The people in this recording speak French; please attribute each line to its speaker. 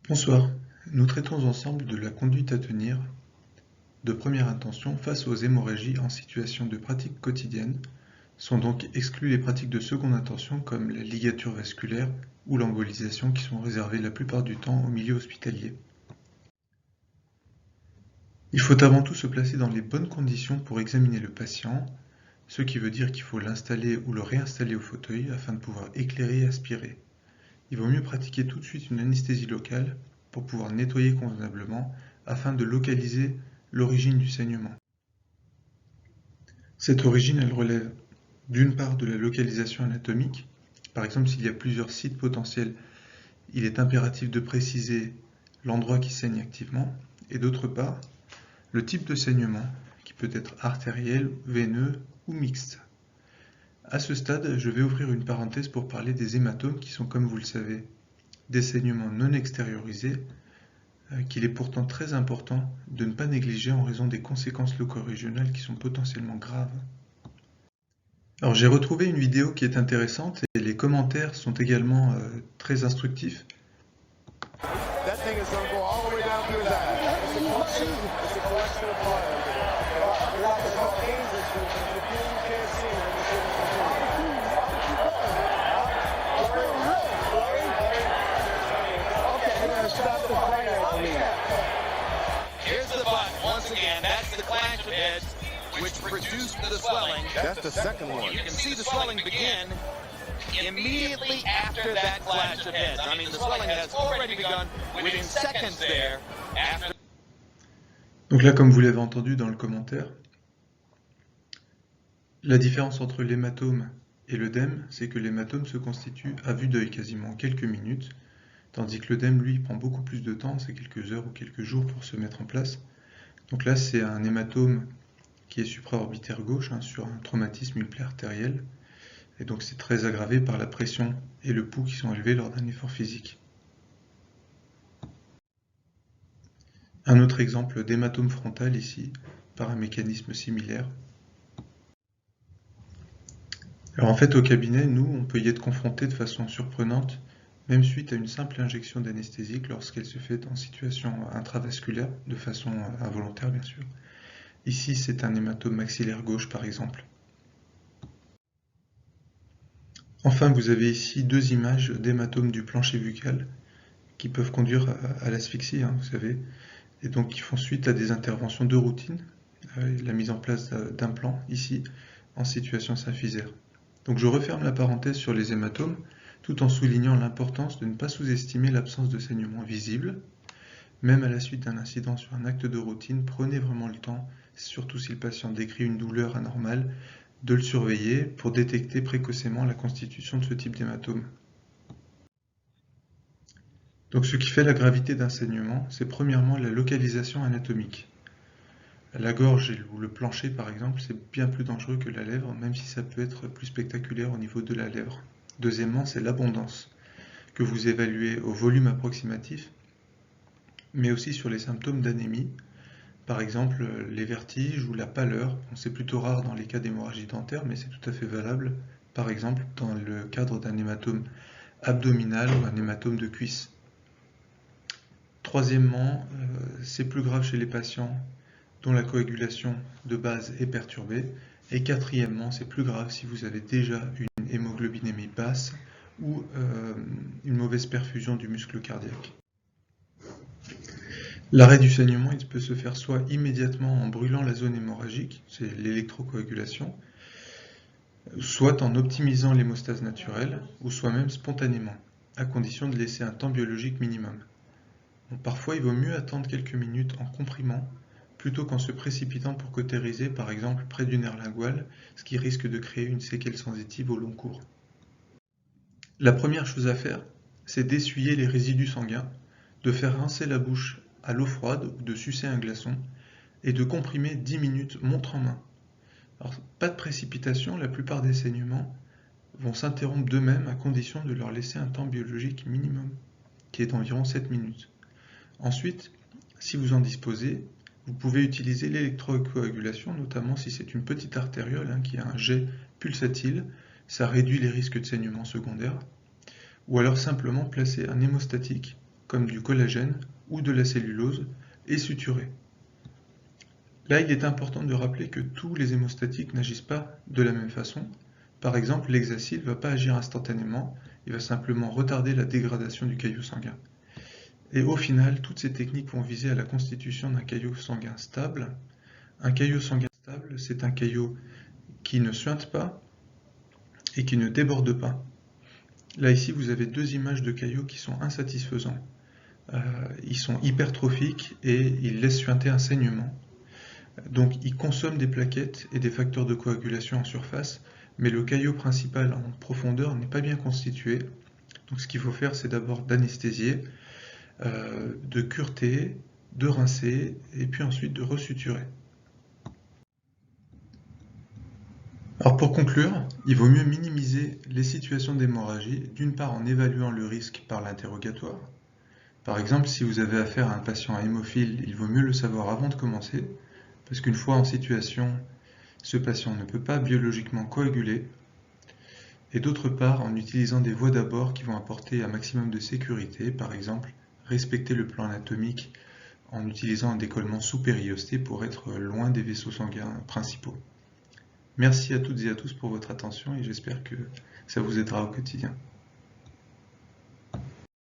Speaker 1: Bonsoir, nous traitons ensemble de la conduite à tenir de première intention face aux hémorragies en situation de pratique quotidienne. Sont donc exclues les pratiques de seconde intention comme la ligature vasculaire ou l'embolisation qui sont réservées la plupart du temps au milieu hospitalier. Il faut avant tout se placer dans les bonnes conditions pour examiner le patient, ce qui veut dire qu'il faut l'installer ou le réinstaller au fauteuil afin de pouvoir éclairer et aspirer. Il vaut mieux pratiquer tout de suite une anesthésie locale pour pouvoir nettoyer convenablement afin de localiser l'origine du saignement. Cette origine, elle relève d'une part de la localisation anatomique. Par exemple, s'il y a plusieurs sites potentiels, il est impératif de préciser l'endroit qui saigne activement, et d'autre part, le type de saignement, qui peut être artériel, veineux ou mixte. À ce stade, je vais ouvrir une parenthèse pour parler des hématomes qui sont, comme vous le savez, des saignements non extériorisés, qu'il est pourtant très important de ne pas négliger en raison des conséquences loco-régionales qui sont potentiellement graves. Alors j'ai retrouvé une vidéo qui est intéressante et les commentaires sont également très instructifs.
Speaker 2: Here's the button. Once again, that's the clash of heads which produced the swelling.
Speaker 3: That's the second one.
Speaker 2: You can see the swelling begin immediately after that clash of heads. I mean, the swelling has already begun within seconds there after.
Speaker 1: Donc là, comme vous l'avez entendu dans le commentaire, la différence entre l'hématome et l'œdème, c'est que l'hématome se constitue à vue d'œil quasiment en quelques minutes, tandis que l'œdème, lui, prend beaucoup plus de temps, c'est quelques heures ou quelques jours pour se mettre en place. Donc là, c'est un hématome qui est supraorbitaire gauche, sur un traumatisme multi-artériel, et donc c'est très aggravé par la pression et le pouls qui sont élevés lors d'un effort physique. Un autre exemple d'hématome frontal ici, par un mécanisme similaire. Alors en fait, au cabinet, nous, on peut y être confronté de façon surprenante, même suite à une simple injection d'anesthésique lorsqu'elle se fait en situation intravasculaire, de façon involontaire bien sûr. Ici, c'est un hématome maxillaire gauche par exemple. Enfin, vous avez ici deux images d'hématomes du plancher buccal qui peuvent conduire à l'asphyxie, vous savez, et donc qui font suite à des interventions de routine, la mise en place d'implants ici en situation symphysaire. Donc je referme la parenthèse sur les hématomes tout en soulignant l'importance de ne pas sous-estimer l'absence de saignement visible. Même à la suite d'un incident sur un acte de routine, prenez vraiment le temps, surtout si le patient décrit une douleur anormale, de le surveiller pour détecter précocement la constitution de ce type d'hématome. Donc ce qui fait la gravité d'un saignement, c'est premièrement la localisation anatomique. La gorge ou le plancher par exemple, c'est bien plus dangereux que la lèvre, même si ça peut être plus spectaculaire au niveau de la lèvre. Deuxièmement, c'est l'abondance, que vous évaluez au volume approximatif, mais aussi sur les symptômes d'anémie, par exemple les vertiges ou la pâleur. C'est plutôt rare dans les cas d'hémorragie dentaire, mais c'est tout à fait valable, par exemple dans le cadre d'un hématome abdominal ou un hématome de cuisse. Troisièmement, c'est plus grave chez les patients dont la coagulation de base est perturbée. Et quatrièmement, c'est plus grave si vous avez déjà une hémoglobinémie basse ou une mauvaise perfusion du muscle cardiaque. L'arrêt du saignement, il peut se faire soit immédiatement en brûlant la zone hémorragique, c'est l'électrocoagulation, soit en optimisant l'hémostase naturelle, ou soit même spontanément, à condition de laisser un temps biologique minimum. Bon, parfois, il vaut mieux attendre quelques minutes en comprimant, plutôt qu'en se précipitant pour cautériser, par exemple, près du nerf lingual, ce qui risque de créer une séquelle sensitive au long cours. La première chose à faire, c'est d'essuyer les résidus sanguins, de faire rincer la bouche à l'eau froide ou de sucer un glaçon, et de comprimer 10 minutes montre en main. Alors, pas de précipitation, la plupart des saignements vont s'interrompre d'eux-mêmes à condition de leur laisser un temps biologique minimum, qui est d'environ 7 minutes. Ensuite, si vous en disposez, vous pouvez utiliser l'électrocoagulation, notamment si c'est une petite artériole qui a un jet pulsatile, ça réduit les risques de saignement secondaire, ou alors simplement placer un hémostatique comme du collagène ou de la cellulose, et suturé. Là, il est important de rappeler que tous les hémostatiques n'agissent pas de la même façon. Par exemple, l'hexacil ne va pas agir instantanément, il va simplement retarder la dégradation du caillot sanguin. Et au final, toutes ces techniques vont viser à la constitution d'un caillot sanguin stable. Un caillot sanguin stable, c'est un caillot qui ne suinte pas et qui ne déborde pas. Là, ici, vous avez deux images de caillots qui sont insatisfaisants. Ils sont hypertrophiques et ils laissent suinter un saignement. Donc, ils consomment des plaquettes et des facteurs de coagulation en surface, mais le caillot principal en profondeur n'est pas bien constitué. Donc, ce qu'il faut faire, c'est d'abord d'anesthésier, de cureter, de rincer, et puis ensuite de resuturer. Alors pour conclure, il vaut mieux minimiser les situations d'hémorragie, d'une part en évaluant le risque par l'interrogatoire. Par exemple, si vous avez affaire à un patient hémophile, il vaut mieux le savoir avant de commencer, parce qu'une fois en situation, ce patient ne peut pas biologiquement coaguler, et d'autre part en utilisant des voies d'abord qui vont apporter un maximum de sécurité, par exemple respecter le plan anatomique en utilisant un décollement sous périosté pour être loin des vaisseaux sanguins principaux. Merci à toutes et à tous pour votre attention et j'espère que ça vous aidera au quotidien.